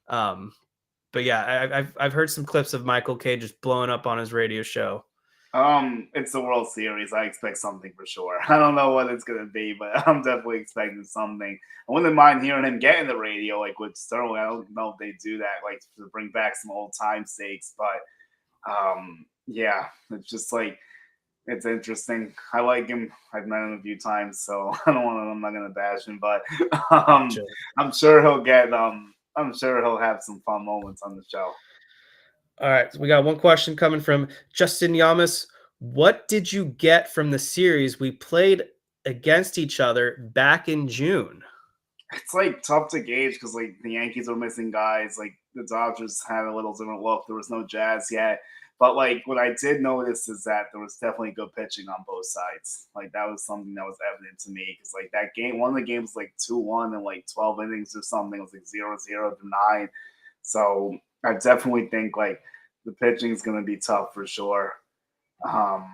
But yeah, I've heard some clips of Michael K just blowing up on his radio show. It's the World Series. I expect something for sure. I don't know what it's gonna be, but I'm definitely expecting something. I wouldn't mind hearing him get in the radio, like with Sterling. I don't know if they do that, like to bring back some old time stakes. But yeah, it's just like it's interesting. I like him. I've met him a few times, so I don't want to. I'm not gonna bash him, but um, Gotcha. I'm sure he'll get. I'm sure he'll have some fun moments on the show. All right, so we got one question coming from Justin Yamas. What did you get from the series we played against each other back in June? It's like tough to gauge because like the Yankees are missing guys. Like the Dodgers had a little different look. There was no Jazz yet. But like what I did notice is that there was definitely good pitching on both sides. Like that was something that was evident to me because like that game, one of the games was like 2-1 and like 12 innings or something. It was like 0-0 to 9. So I definitely think like the pitching is going to be tough for sure. Um,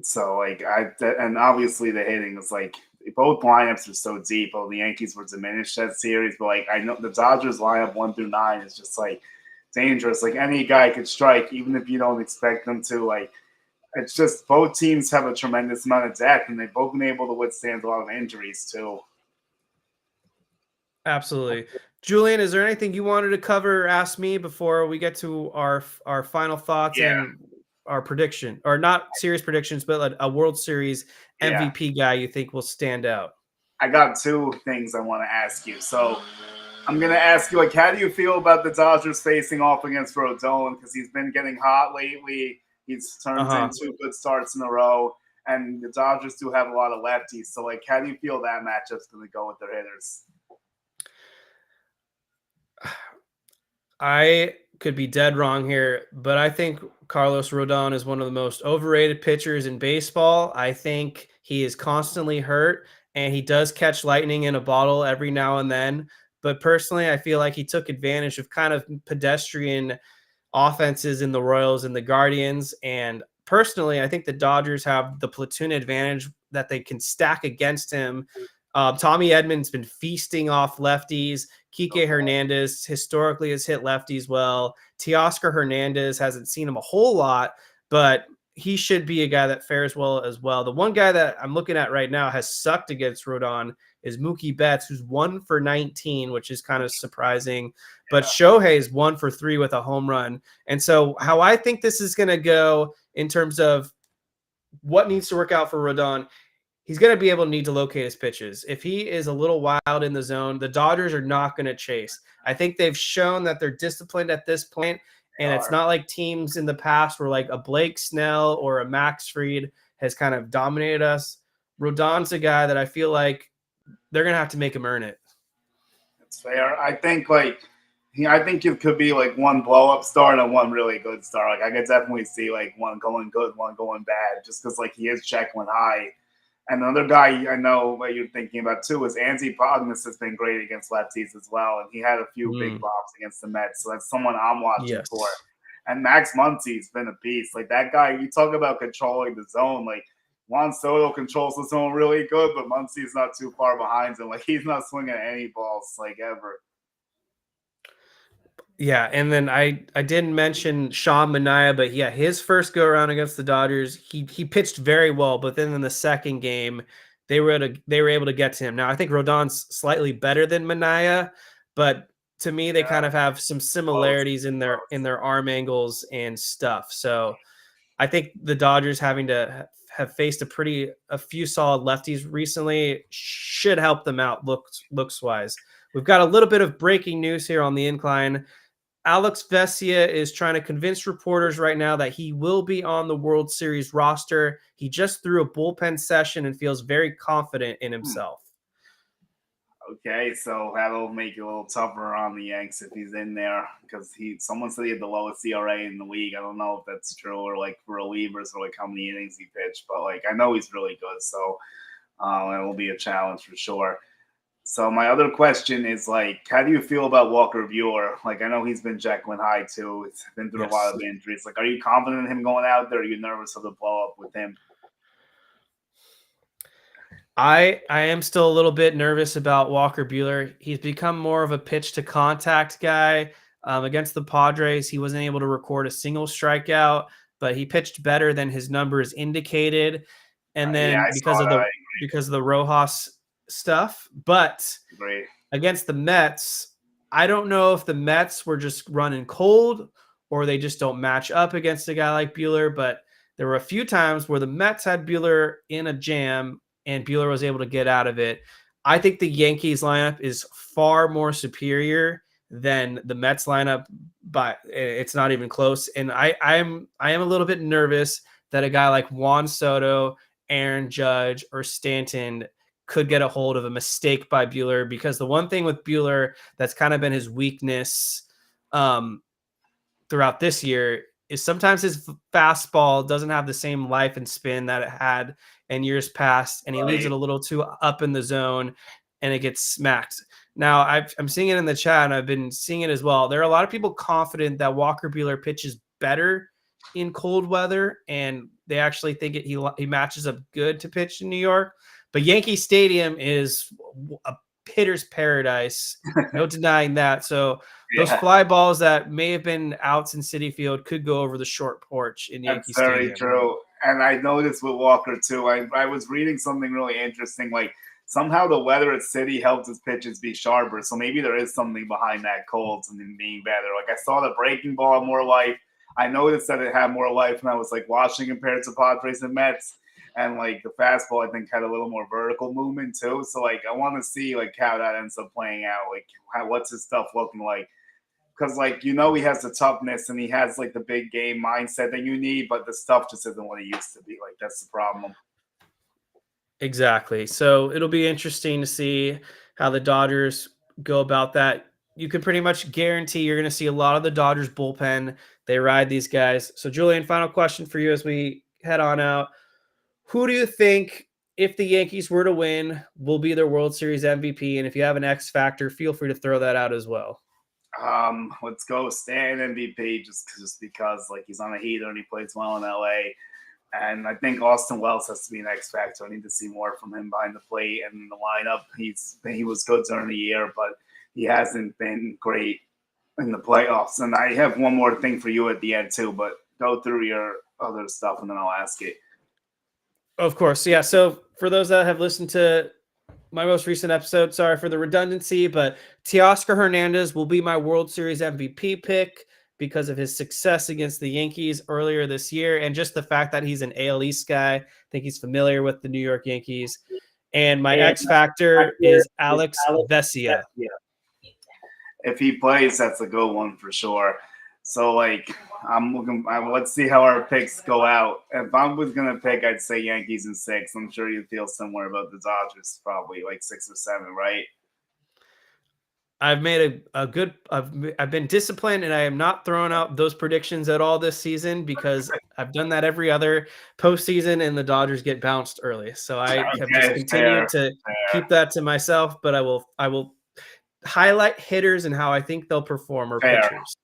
so like and obviously the hitting is like both lineups are so deep. Oh, the Yankees were diminished that series, but like I know the Dodgers lineup 1 through 9 is just like dangerous. Like any guy could strike, even if you don't expect them to. Like it's just both teams have a tremendous amount of depth, and they've both been able to withstand a lot of injuries too. Absolutely. Julian, is there anything you wanted to cover or ask me before we get to our final thoughts Yeah, and our prediction, or not series predictions, but a World Series yeah. MVP guy you think will stand out? I got two things I want to ask you. So I'm gonna ask you, like, how do you feel about the Dodgers facing off against Rodon? Because he's been getting hot lately. He's turned in Uh-huh. 2 good starts in a row, and the Dodgers do have a lot of lefties. So, like, how do you feel that matchup's gonna go with their hitters? I could be dead wrong here, but I think Carlos Rodon is one of the most overrated pitchers in baseball. I think he is constantly hurt and he does catch lightning in a bottle every now and then. But personally, I feel like he took advantage of kind of pedestrian offenses in the Royals and the Guardians. And personally, I think the Dodgers have the platoon advantage that they can stack against him. Tommy Edman's been feasting off lefties. Kike Hernandez historically has hit lefties well. Teoscar Hernandez hasn't seen him a whole lot, but he should be a guy that fares well as well. The one guy that I'm looking at right now has sucked against Rodon is Mookie Betts, who's 1 for 19, which is kind of surprising. But Shohei is 1 for 3 with a home run. And so how I think this is going to go in terms of what needs to work out for Rodon, he's going to be able to need to locate his pitches. If he is a little wild in the zone, the Dodgers are not going to chase. I think they've shown that they're disciplined at this point, and it's not like teams in the past where like a Blake Snell or a Max Fried has kind of dominated us. Rodon's a guy that I feel like they're going to have to make him earn it. That's fair. I think I think it could be like one blow up start and one really good start. Like I could definitely see like one going good, one going bad, just because like he is Jekyll and Hyde. And another guy I know what you're thinking about too is Anzi Pognis has been great against lefties as well, and he had a few big bombs against the Mets. So that's someone I'm watching Yes. for. And Max Muncy's been a beast. Like that guy, you talk about controlling the zone. Like Juan Soto controls the zone really good, but Muncy's not too far behind him. Like he's not swinging any balls like ever. Yeah, and then I didn't mention Sean Manaea, but yeah, his first go around against the Dodgers, he pitched very well, but then in the second game, they were able to get to him. Now I think Rodon's slightly better than Manaea, but to me they kind of have some similarities in their arm angles and stuff. So I think the Dodgers having to have faced a few solid lefties recently should help them out looks wise. We've got a little bit of breaking news here on the incline. Alex Vesia is trying to convince reporters right now that he will be on the World Series roster. He just threw a bullpen session and feels very confident in himself. Okay, so that'll make it a little tougher on the Yanks if he's in there because someone said he had the lowest ERA in the league. I don't know if that's true or like for relievers or like how many innings he pitched, but like I know he's really good, so it will be a challenge for sure. So my other question is like, how do you feel about Walker Buehler? Like I know he's been Jekyll and Hyde too. It's been through a lot of injuries. Like, are you confident in him going out there? Are you nervous of the blow up with him? I am still a little bit nervous about Walker Buehler. He's become more of a pitch to contact guy. Against the Padres, he wasn't able to record a single strikeout, but he pitched better than his numbers indicated. And Yeah, then I saw that. because of the Rojas stuff, but Great. against the Mets, I don't know if the Mets were just running cold or they just don't match up against a guy like Buehler, but there were a few times where the Mets had Buehler in a jam and Buehler was able to get out of it. I think the Yankees lineup is far more superior than the Mets lineup, but it's not even close. And I am a little bit nervous that a guy like Juan Soto, Aaron Judge, or Stanton could get a hold of a mistake by Buehler, because the one thing with Buehler that's kind of been his weakness throughout this year is sometimes his fastball doesn't have the same life and spin that it had in years past, and he leaves it a little too up in the zone and it gets smacked. Now, I'm seeing it in the chat, and I've been seeing it as well. There are a lot of people confident that Walker Buehler pitches better in cold weather, and they actually think he matches up good to pitch in New York. But Yankee Stadium is a hitter's paradise. No denying that. So those fly balls that may have been outs in Citi Field could go over the short porch in Yankee Stadium. That's very true. And I noticed with Walker too. I was reading something really interesting. Like somehow the weather at Citi helped his pitches be sharper. So maybe there is something behind that cold and him being better. Like I saw the breaking ball had more life. I noticed that it had more life when I was like watching compared to Padres and Mets. And like the fastball, I think, had a little more vertical movement too. So like I want to see like how that ends up playing out. Like what's his stuff looking like? Because like he has the toughness and he has like the big game mindset that you need, but the stuff just isn't what it used to be. Like that's the problem. Exactly. So it'll be interesting to see how the Dodgers go about that. You can pretty much guarantee you're going to see a lot of the Dodgers bullpen. They ride these guys. So Julian, final question for you as we head on out. Who do you think, if the Yankees were to win, will be their World Series MVP? And if you have an X factor, feel free to throw that out as well. Let's go Stan MVP just because like he's on a heater and he plays well in LA. And I think Austin Wells has to be an X factor. I need to see more from him behind the plate and in the lineup. He was good during the year, but he hasn't been great in the playoffs. And I have one more thing for you at the end too, but go through your other stuff and then I'll ask it. Of course. Yeah. So for those that have listened to my most recent episode, sorry for the redundancy, but Teoscar Hernandez will be my World Series MVP pick because of his success against the Yankees earlier this year. And just the fact that he's an AL East guy. I think he's familiar with the New York Yankees. And my X factor is Alex Vesia. If he plays, that's a good one for sure. So, like, let's see how our picks go out. If I was going to pick, I'd say Yankees in 6. I'm sure you feel similar about the Dodgers, probably like 6 or 7, right? I've made I've been disciplined, and I am not throwing out those predictions at all this season because I've done that every other postseason and the Dodgers get bounced early. So I have just continued to keep that to myself, but I will highlight hitters and how I think they'll perform, or pitchers.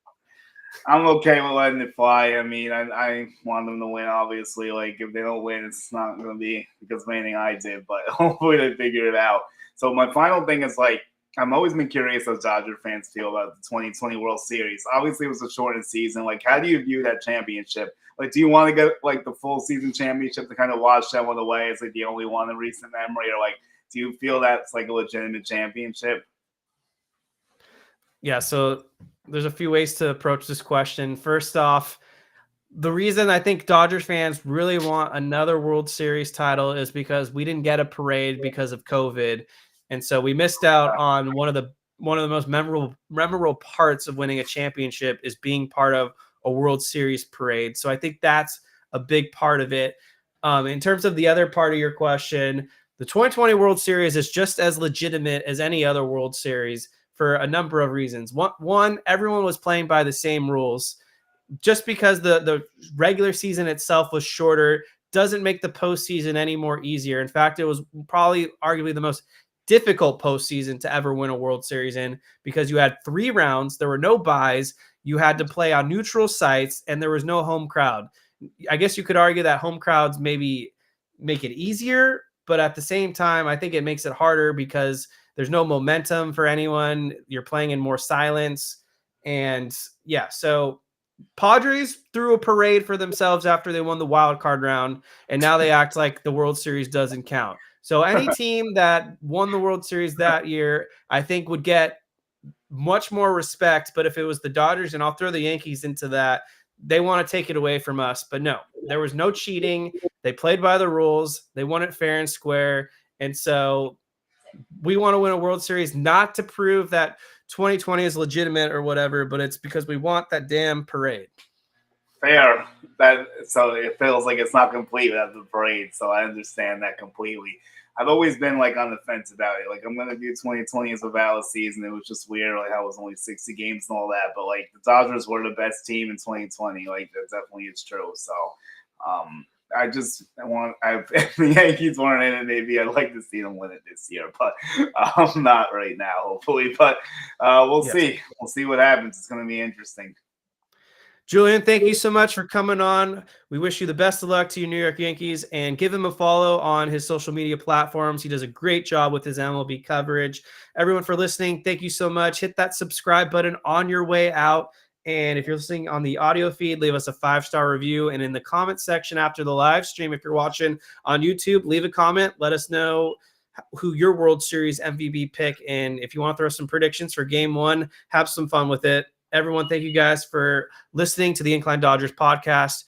I'm okay with letting it fly. I mean, I want them to win, obviously. Like, if they don't win, it's not going to be because of anything I did, but hopefully they figure it out. So my final thing is, like, I've always been curious how Dodger fans feel about the 2020 World Series. Obviously, it was a shortened season. Like, how do you view that championship? Like, do you want to get, like, the full season championship to kind of wash that one away as, like, the only one in recent memory? Or, like, do you feel that's, like, a legitimate championship? Yeah, so there's a few ways to approach this question. First off, the reason I think Dodgers fans really want another World Series title is because we didn't get a parade because of COVID. And so we missed out on one of the most memorable parts of winning a championship is being part of a World Series parade. So I think that's a big part of it. In terms of the other part of your question, the 2020 World Series is just as legitimate as any other World Series for a number of reasons. One, everyone was playing by the same rules. Just because the regular season itself was shorter doesn't make the postseason any more easier. In fact, it was probably arguably the most difficult postseason to ever win a World Series in, because you had 3 rounds, there were no byes, you had to play on neutral sites, and there was no home crowd. I guess you could argue that home crowds maybe make it easier, but at the same time, I think it makes it harder because there's no momentum for anyone. You're playing in more silence. And yeah, so Padres threw a parade for themselves after they won the wild card round, and now they act like the World Series doesn't count. So any team that won the World Series that year, I think would get much more respect. But if it was the Dodgers, and I'll throw the Yankees into that, they want to take it away from us. But no, there was no cheating. They played by the rules. They won it fair and square. And so we want to win a World Series, not to prove that 2020 is legitimate or whatever, but it's because we want that damn parade. Fair. So it feels like it's not complete without the parade. So I understand that completely. I've always been like on the fence about it. Like I'm gonna do 2020 as a valid season. It was just weird, like how it was only 60 games and all that. But like the Dodgers were the best team in 2020. Like that definitely is true. So I just want if the Yankees weren't in it, maybe I'd like to see them win it this year, but I'm not right now, hopefully. But we'll see. We'll see what happens. It's going to be interesting. Julian, thank you so much for coming on. We wish you the best of luck to your New York Yankees, and give him a follow on his social media platforms. He does a great job with his MLB coverage. Everyone for listening, thank you so much. Hit that subscribe button on your way out. And if you're listening on the audio feed, leave us a 5-star review. And in the comment section after the live stream, if you're watching on YouTube, leave a comment. Let us know who your World Series MVP pick. And if you want to throw some predictions for game one, have some fun with it. Everyone, thank you guys for listening to the Incline Dodgers podcast.